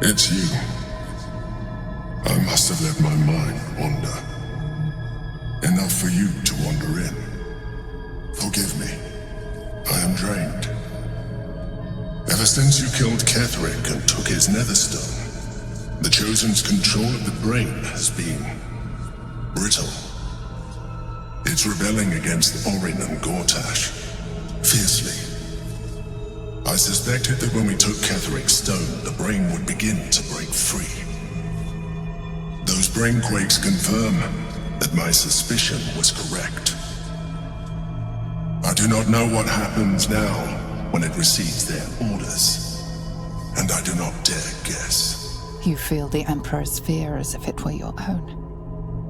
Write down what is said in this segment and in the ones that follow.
It's you. I must have let my mind wander. Enough for you to wander in. Forgive me. I am drained. Ever since you killed Ketherick and took his netherstone, the Chosen's control of the brain has been brittle. It's rebelling against Orin and Gortash, fiercely. I suspected that when we took Ketherick's stone, the brain would begin to break free. Those brain quakes confirm that my suspicion was correct. I do not know what happens now when it receives their orders, and I do not dare guess. You feel the Emperor's fear as if it were your own.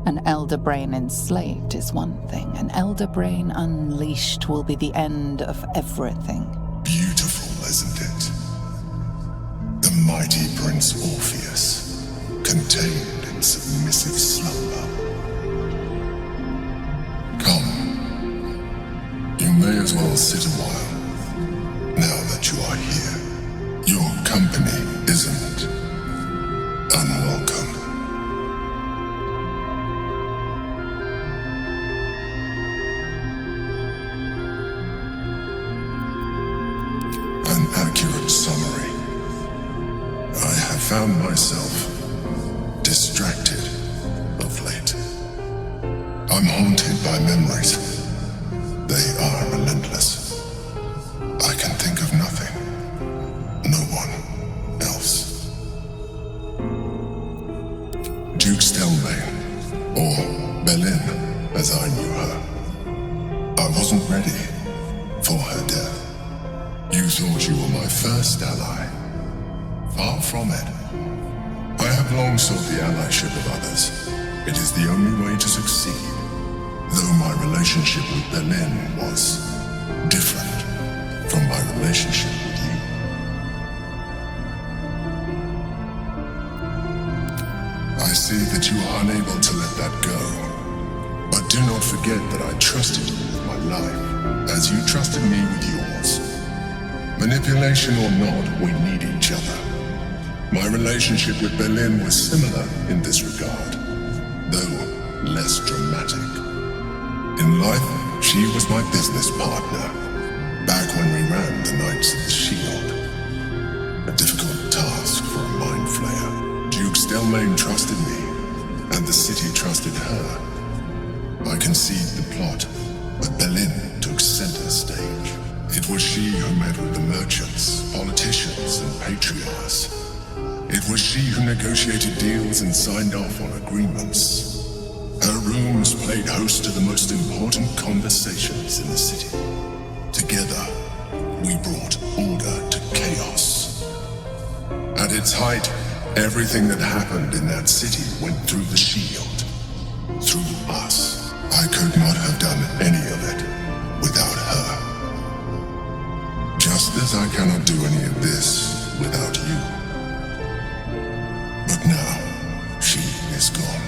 An elder brain enslaved is one thing. An elder brain unleashed will be the end of everything. Beautiful, isn't it? The mighty Prince Orpheus, contained in submissive slumber. Come. You may as well sit a while, now that you are here. Your company isn't unwelcome. An accurate summary. I have found myself distracted of late. I'm haunted by memories. They are relentless. I can think of nothing. No one else. Duke Stelmane, or Belin, as I knew her. I wasn't ready for her death. You thought you were my first ally. Far from it. I have long sought the allyship of others. It is the only way to succeed. Though my relationship with Belin was different from my relationship with you. I see that you are unable to let that go. But do not forget that I trusted you with my life, as you trusted me with yours. Manipulation or not, we need each other. My relationship with Belin was similar in this regard, though less dramatic. In life, she was my business partner, back when we ran the Knights of the Shield. A difficult task for a mind flayer. Duke Stelmane trusted me, and the city trusted her. I conceived the plot, but Belin took center stage. It was she who met with the merchants, politicians, and patriarchs. It was she who negotiated deals and signed off on agreements. Her rooms played host to the most important conversations in the city. Together, we brought order to chaos. At its height, everything that happened in that city went through the shield. Through us. I could not have done any of it without her. Just as I cannot do any of this without you. But now, she is gone.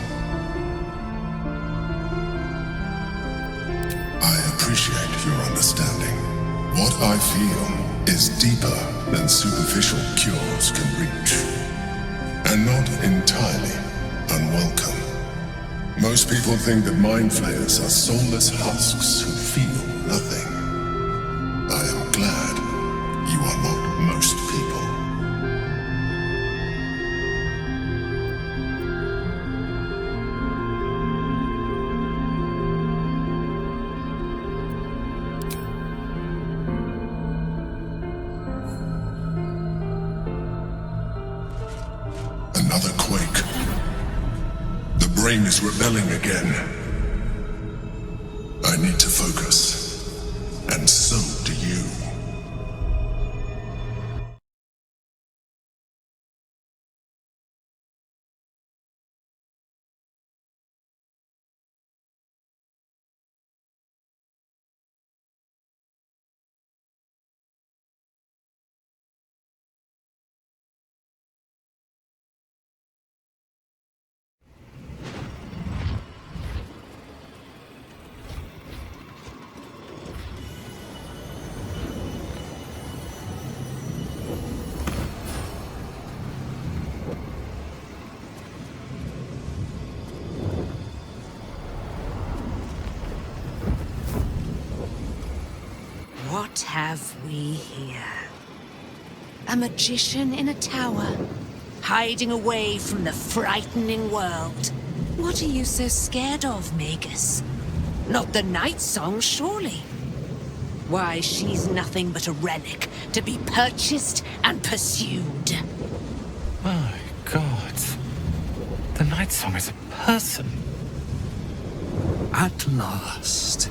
I appreciate your understanding. What I feel is deeper than superficial cures can reach. And not entirely unwelcome. Most people think that mind flayers are soulless husks who feel nothing. I am glad you are not most people. Another quake. The brain is rebelling again. I need to focus. And so do you. What have we here? A magician in a tower, hiding away from the frightening world. What are you so scared of, Magus? Not the night song, surely? Why, she's nothing but a relic to be purchased and pursued. My God. The night song is a person. At last.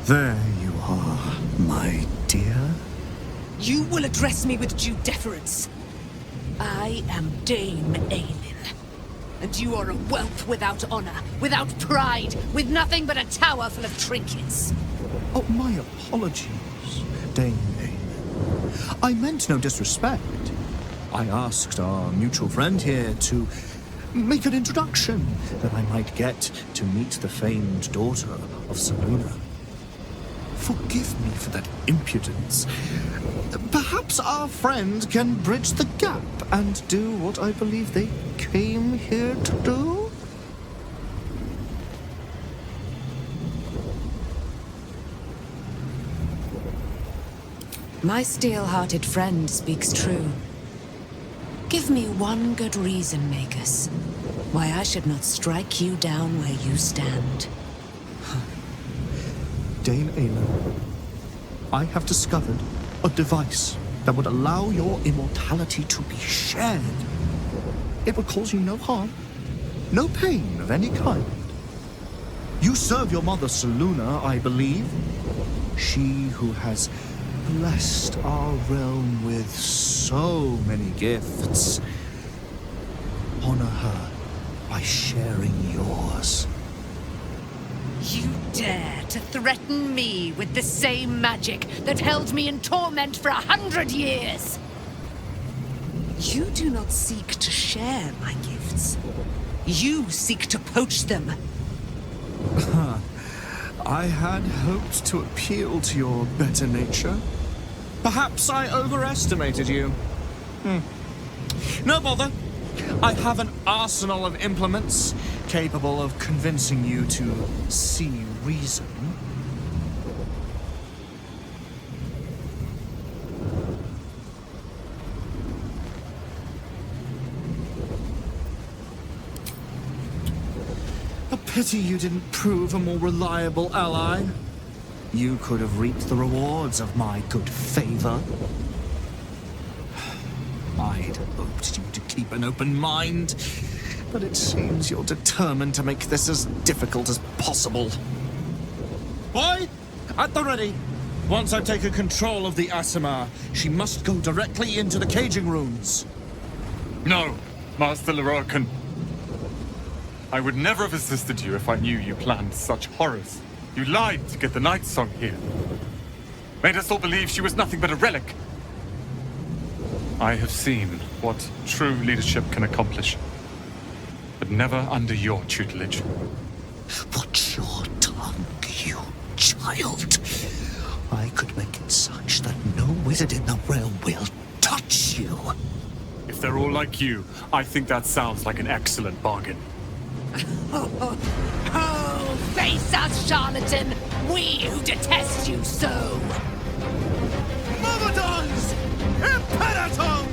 There you are, my dear. You will address me with due deference. I am Dame Aelin, and you are a whelp without honor, without pride, with nothing but a tower full of trinkets. Oh, my apologies, Dame Aelin. I meant no disrespect. I asked our mutual friend here to make an introduction, that I might get to meet the famed daughter of Seluna. Forgive me for that impudence. Perhaps our friend can bridge the gap and do what I believe they came here to do? My steel-hearted friend speaks true. Give me one good reason, Magus, why I should not strike you down where you stand. Dame Aelin, I have discovered a device that would allow your immortality to be shared. It would cause you no harm, no pain of any kind. You serve your mother Seluna, I believe. She who has blessed our realm with so many gifts. Honor her by sharing yours. You dare to threaten me with the same magic that held me in torment for 100 years? You do not seek to share my gifts. You seek to poach them. I had hoped to appeal to your better nature. Perhaps I overestimated you. No bother. I have an arsenal of implements capable of convincing you to see reason. A pity you didn't prove a more reliable ally. You could have reaped the rewards of my good favor. I'd hoped you to keep an open mind, but it seems you're determined to make this as difficult as possible. Boy, at the ready. Once I've taken control of the Asimar, she must go directly into the caging rooms. No, Master Lorcan. I would never have assisted you if I knew you planned such horrors. You lied to get the night song here. Made us all believe she was nothing but a relic. I have seen what true leadership can accomplish, but never under your tutelage. Watch your tongue, you child. I could make it such that no wizard in the realm will touch you. If they're all like you, I think that sounds like an excellent bargain. Oh, face us, charlatan! We who detest you so! Myrmidons! Imperatum!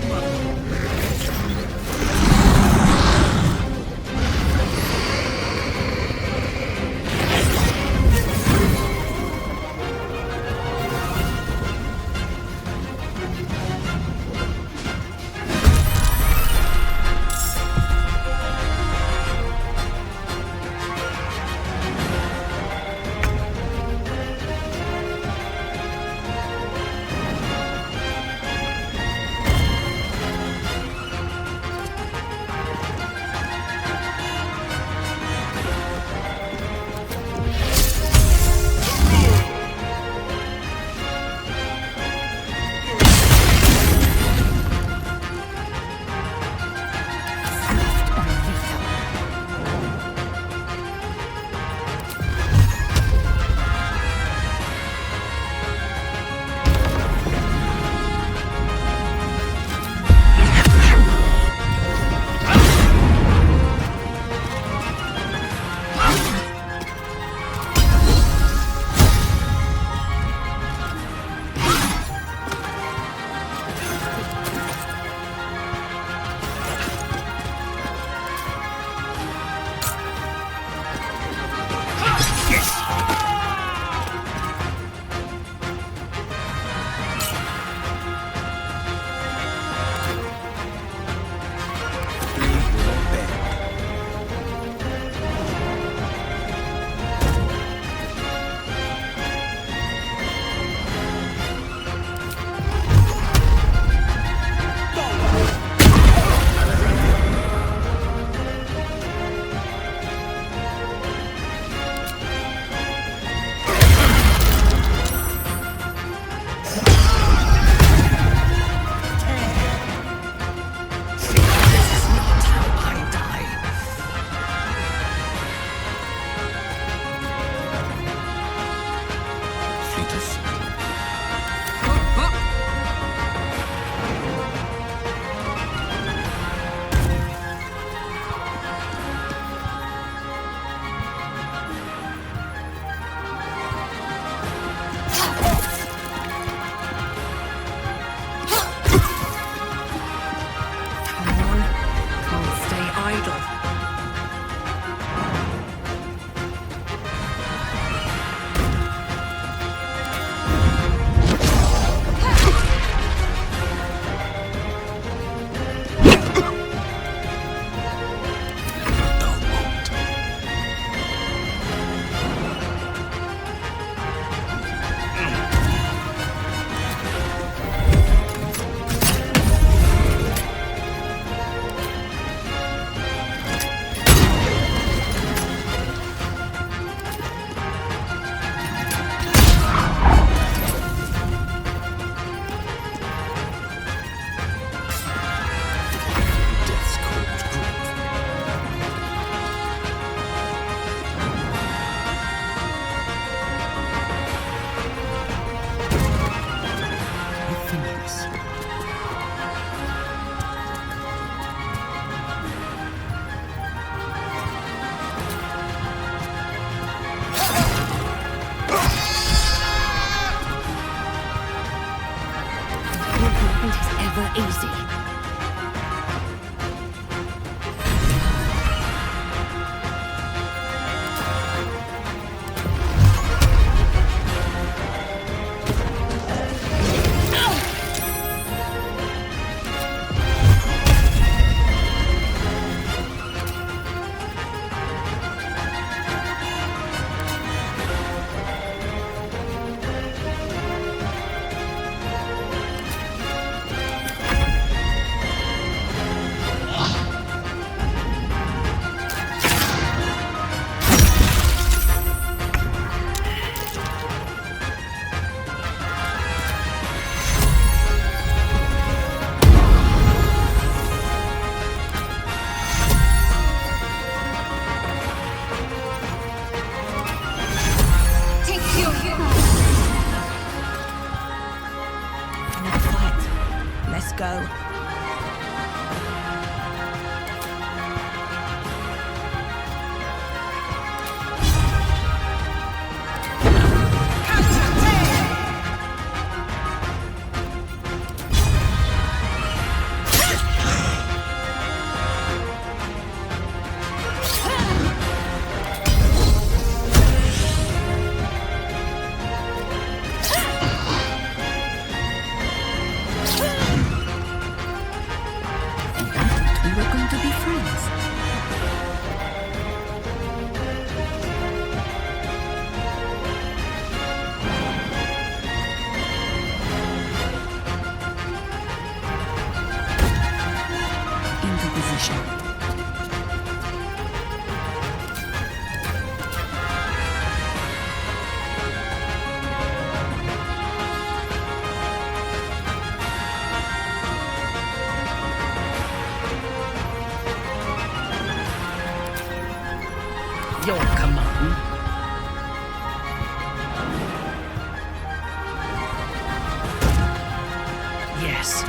never easy. Your command. Yes.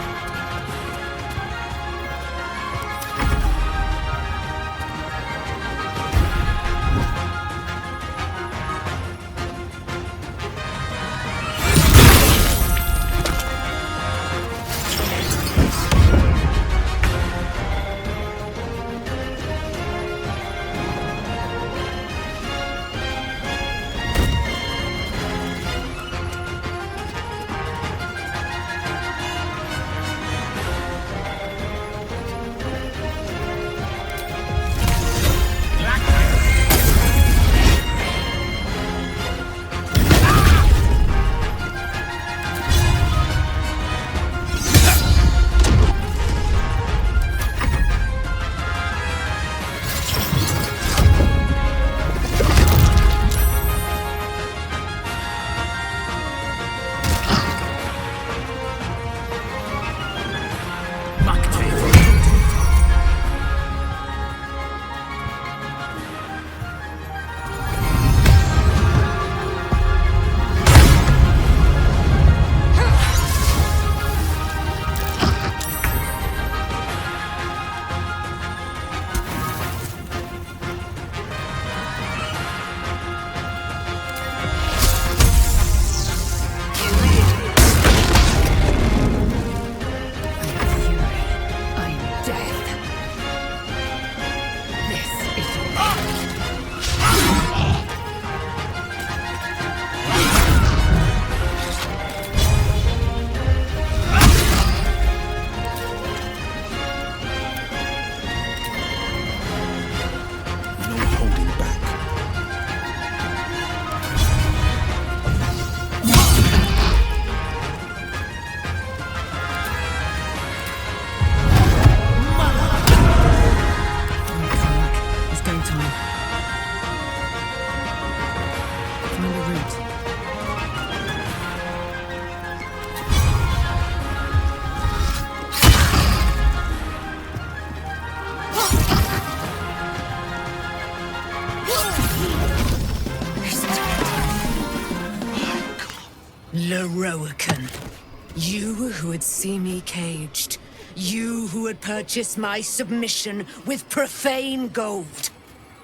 Leroican, you who would see me caged, you who would purchase my submission with profane gold.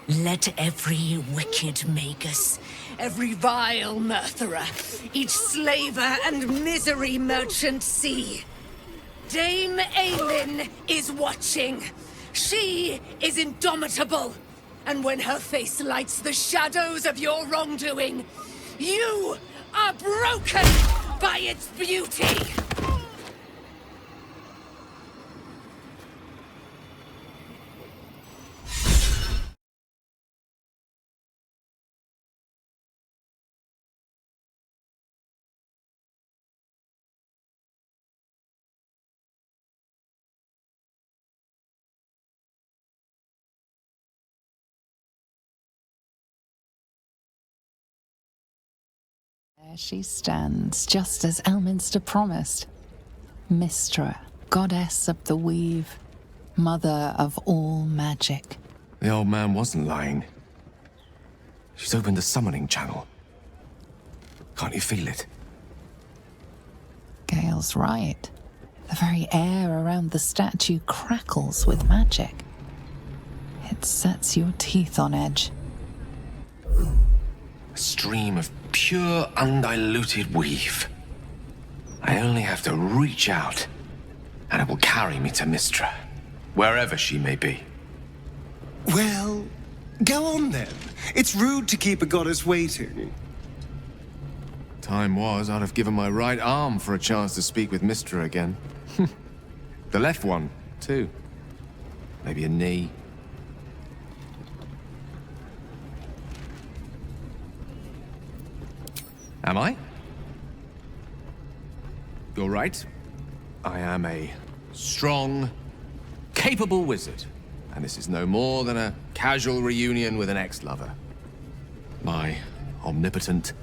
Let every wicked magus, every vile murtherer, each slaver and misery merchant see. Dame Aylin is watching. She is indomitable. And when her face lights the shadows of your wrongdoing, you are broken by its beauty. There she stands, just as Elminster promised. Mystra, goddess of the weave, mother of all magic. The old man wasn't lying. She's opened the summoning channel. Can't you feel it? Gale's right. The very air around the statue crackles with magic. It sets your teeth on edge. A stream of pure, undiluted weave. I only have to reach out, and it will carry me to Mystra, wherever she may be. Well, go on then. It's rude to keep a goddess waiting. Time was, I'd have given my right arm for a chance to speak with Mystra again. The left one, too. Maybe a knee. Am I? You're right. I am a strong, capable wizard. And this is no more than a casual reunion with an ex-lover. My omnipotent,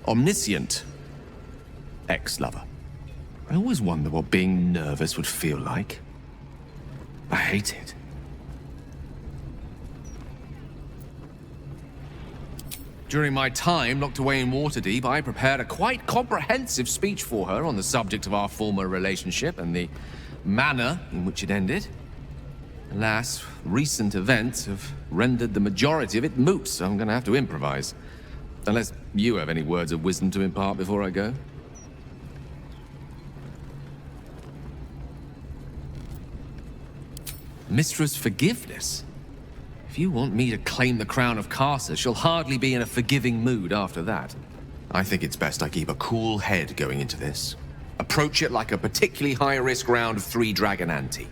omniscient ex-lover. I always wonder what being nervous would feel like. I hate it. During my time locked away in Waterdeep, I prepared a quite comprehensive speech for her on the subject of our former relationship and the manner in which it ended. Alas, recent events have rendered the majority of it moot, so I'm going to have to improvise. Unless you have any words of wisdom to impart before I go. Mistra's forgiveness? If you want me to claim the crown of Karsus, she'll hardly be in a forgiving mood after that. I think it's best I keep a cool head going into this. Approach it like a particularly high-risk round of 3 dragon ante.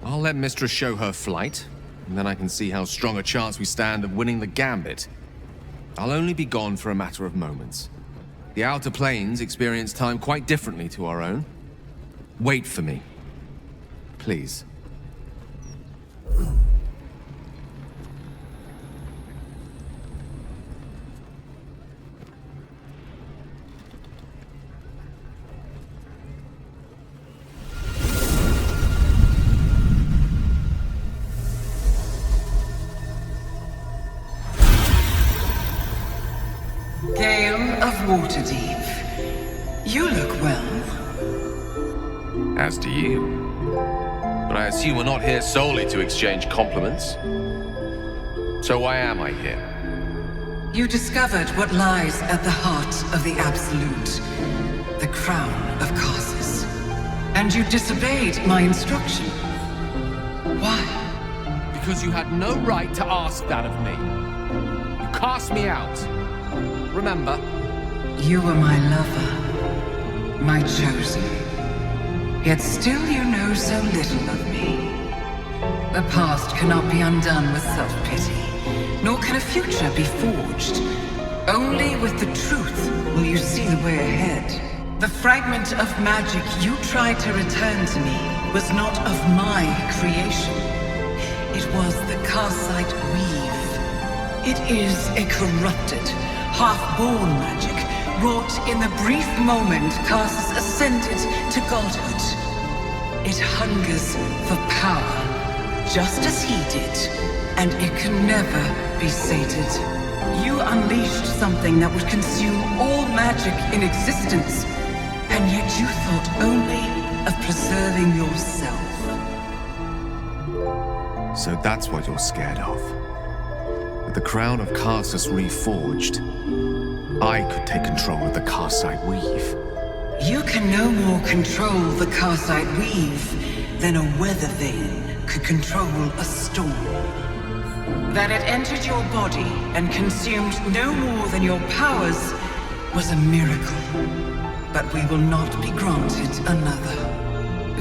I'll let Mystra show her flight, and then I can see how strong a chance we stand of winning the gambit. I'll only be gone for a matter of moments. The Outer Planes experience time quite differently to our own. Wait for me. Please. Gale of Waterdeep. You look well. As do you. But I assume we're not here solely to exchange compliments. So why am I here? You discovered what lies at the heart of the Absolute, the crown of Karsus. And you disobeyed my instruction. Why? Because you had no right to ask that of me. You cast me out. Remember? You were my lover, my chosen. Yet still you know so little of me. The past cannot be undone with self-pity, nor can a future be forged. Only with the truth will you see the way ahead. The fragment of magic you tried to return to me was not of my creation. It was the Karsite weave. It is a corrupted, half-born magic, wrought in the brief moment Karsus ascended to godhood. It hungers for power, just as he did, and it can never be sated. You unleashed something that would consume all magic in existence, and yet you thought only of preserving yourself. So that's what you're scared of. With the crown of Karsus reforged, I could take control of the Karsite weave. You can no more control the Karsite weave than a weather vane could control a storm. That it entered your body and consumed no more than your powers was a miracle. But we will not be granted another.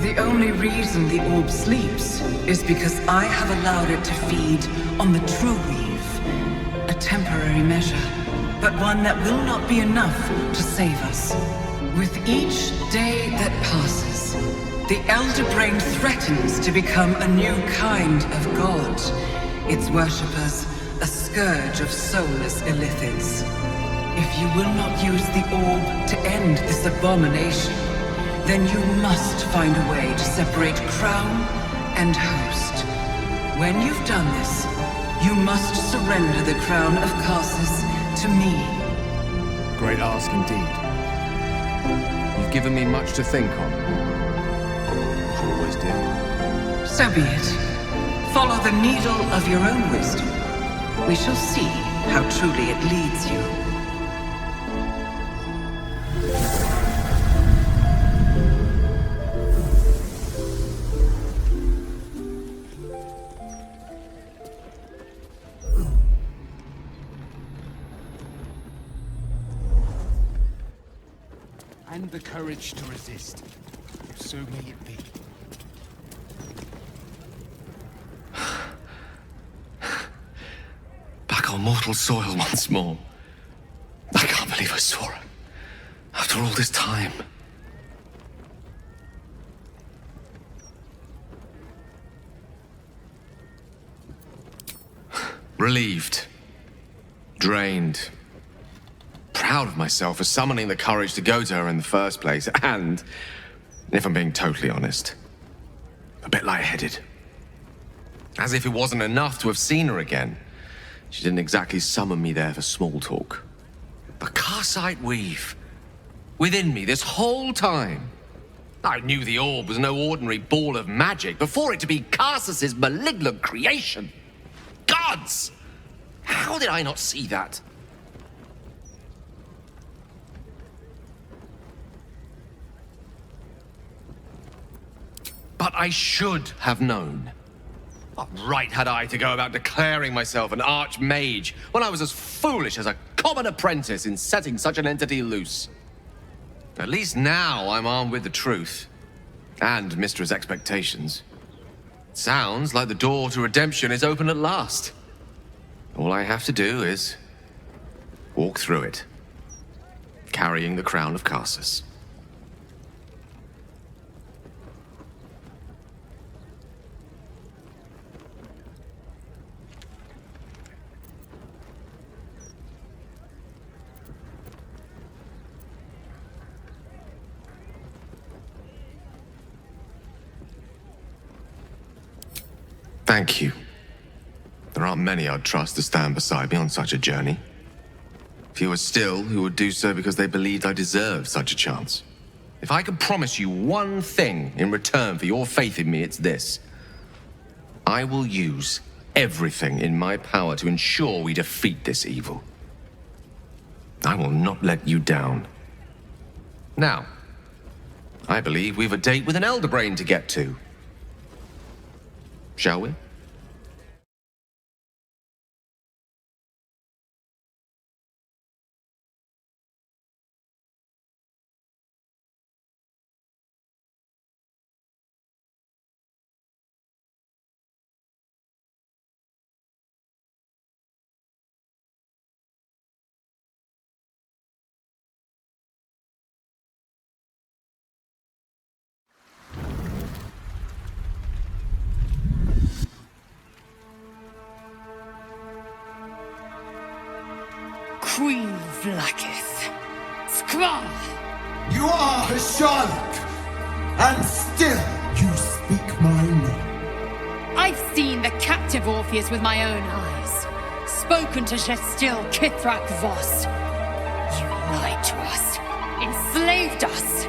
The only reason the orb sleeps is because I have allowed it to feed on the true weave. A temporary measure, but one that will not be enough to save us. With each day that passes, the Elder Brain threatens to become a new kind of god. Its worshippers, a scourge of soulless illithids. If you will not use the orb to end this abomination, then you must find a way to separate crown and host. When you've done this, you must surrender the crown of Karsus to me. Great ask indeed. You've given me much to think on. You always did. So be it. Follow the needle of your own wisdom. We shall see how truly it leads you. And the courage to resist. So may it be. Back on mortal soil once more. I can't believe I saw her. After all this time. Relieved. Drained. Proud of myself for summoning the courage to go to her in the first place, and, if I'm being totally honest, a bit lightheaded. As if it wasn't enough to have seen her again. She didn't exactly summon me there for small talk. The Karsite weave. Within me this whole time. I knew the orb was no ordinary ball of magic before it to be Karsus's malignant creation. Gods! How did I not see that? But I should have known. What right had I to go about declaring myself an archmage when I was as foolish as a common apprentice in setting such an entity loose? At least now I'm armed with the truth. And Mistra's expectations. Sounds like the door to redemption is open at last. All I have to do is walk through it, carrying the crown of Karsus. Thank you. There aren't many I'd trust to stand beside me on such a journey. Fewer still who would do so because they believed I deserved such a chance. If I could promise you one thing in return for your faith in me, it's this. I will use everything in my power to ensure we defeat this evil. I will not let you down. Now, I believe we've a date with an Elder Brain to get to. Shall we? Queen Vlakith. Skra! You are a Charlotte, and still you speak my name. I've seen the captive Orpheus with my own eyes. Spoken to Gestil Kithrak Voss. You lied to us. Enslaved us.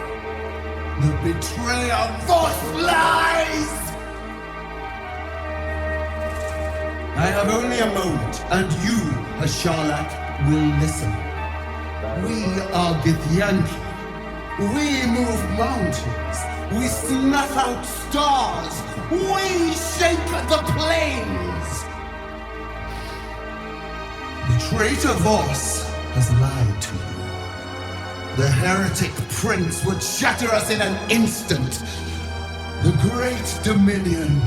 The betrayer Voss lies! I have only a moment, and you, a Charlotte, will listen. We are Githyanki, We move mountains. We snuff out stars. We shape the plains. The traitor Voss has lied to you. The heretic prince would shatter us in an instant. The great dominion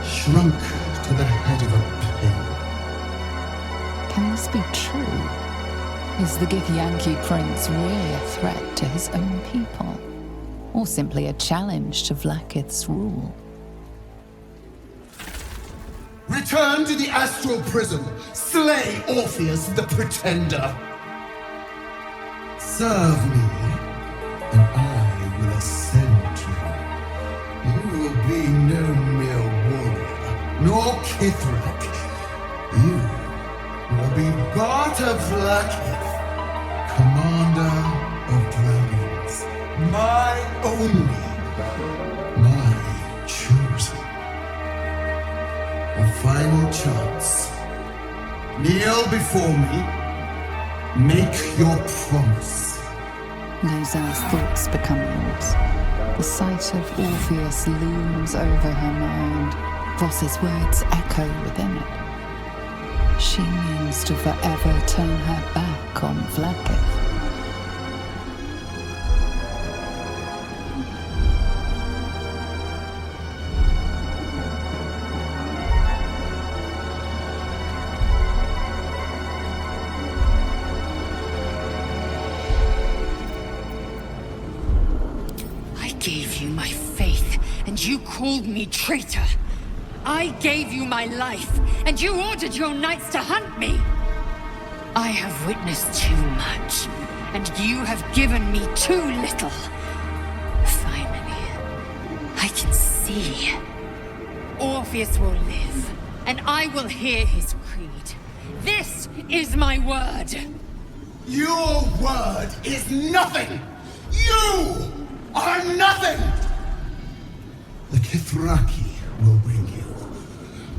shrunk to the head of a pin. Can this be true? Is the Githyanki prince really a threat to his own people? Or simply a challenge to Vlaakith's rule? Return to the astral prison. Slay Orpheus the Pretender. Serve me, and I will ascend you. You will be no mere warrior, nor Kithrak. You will be Bart of Vlaakith, commander of dragons. My only, my chosen. A final chance. Kneel before me. Make your promise. Lae'zel's thoughts become yours. The sight of Orpheus looms over her mind. Voss's words echo within it. She means to forever turn her back on Vlaakith. You called me traitor. I gave you my life, and you ordered your knights to hunt me. I have witnessed too much, and you have given me too little. Finally, I can see. Orpheus will live, and I will hear his creed. This is my word. Your word is nothing. You are nothing. The Kithraki will bring you.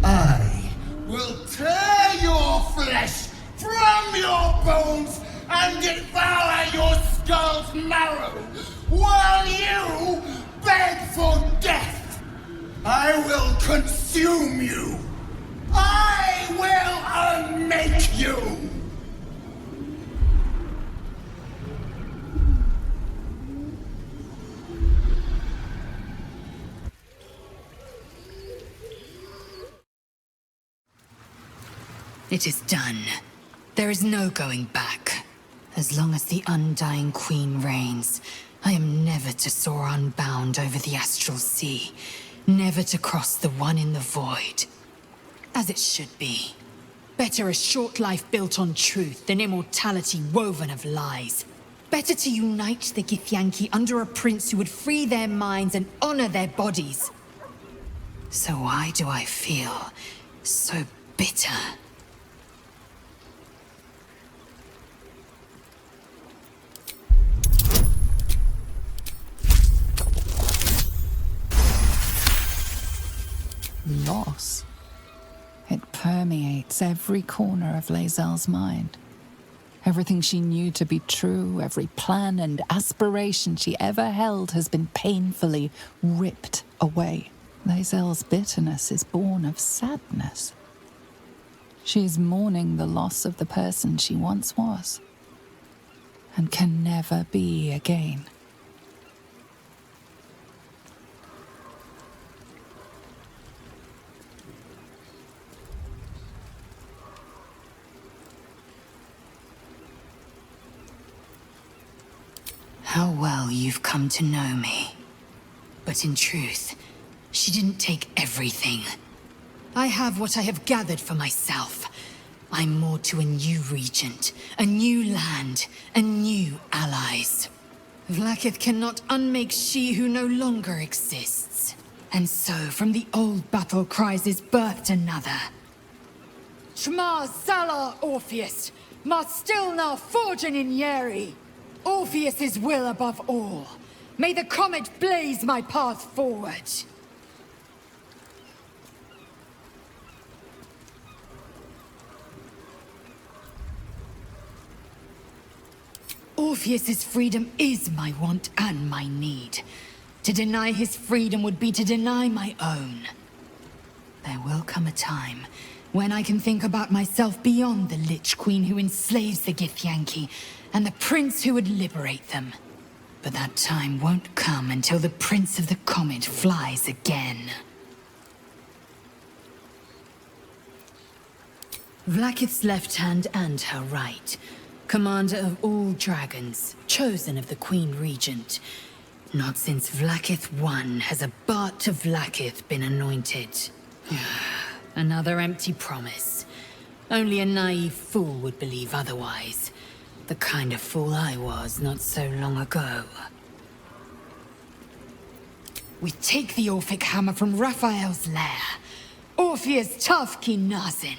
I will tear your flesh from your bones and devour your skull's marrow, while you beg for death. I will consume you. I will unmake you. It is done. There is no going back. As long as the Undying Queen reigns, I am never to soar unbound over the astral sea, never to cross the one in the void. As it should be. Better a short life built on truth than immortality woven of lies. Better to unite the Githyanki under a prince who would free their minds and honor their bodies. So why do I feel so bitter? Loss. It permeates every corner of Lae'zel's mind. Everything she knew to be true, every plan and aspiration she ever held has been painfully ripped away. Lae'zel's bitterness is born of sadness. She is mourning the loss of the person she once was, and can never be again. How well you've come to know me. But in truth, she didn't take everything. I have what I have gathered for myself. I'm more to a new regent, a new land, and new allies. Vlaakith cannot unmake she who no longer exists. And so, from the old battle cries is birthed another. Shma Salar Orpheus, Ma Stilnar Forgin in Yeri. Orpheus's will above all. May the comet blaze my path forward. Orpheus's freedom is my want and my need. To deny his freedom would be to deny my own. There will come a time when I can think about myself beyond the Lich Queen who enslaves the Githyanki and the prince who would liberate them. But that time won't come until the Prince of the Comet flies again. Vlaakith's left hand and her right. Commander of all dragons, chosen of the Queen Regent. Not since Vlaakith I has a Bart of Vlaakith been anointed. Another empty promise. Only a naive fool would believe otherwise. The kind of fool I was not so long ago. We take the Orphic hammer from Raphael's lair. Orpheus Tafki Nazin.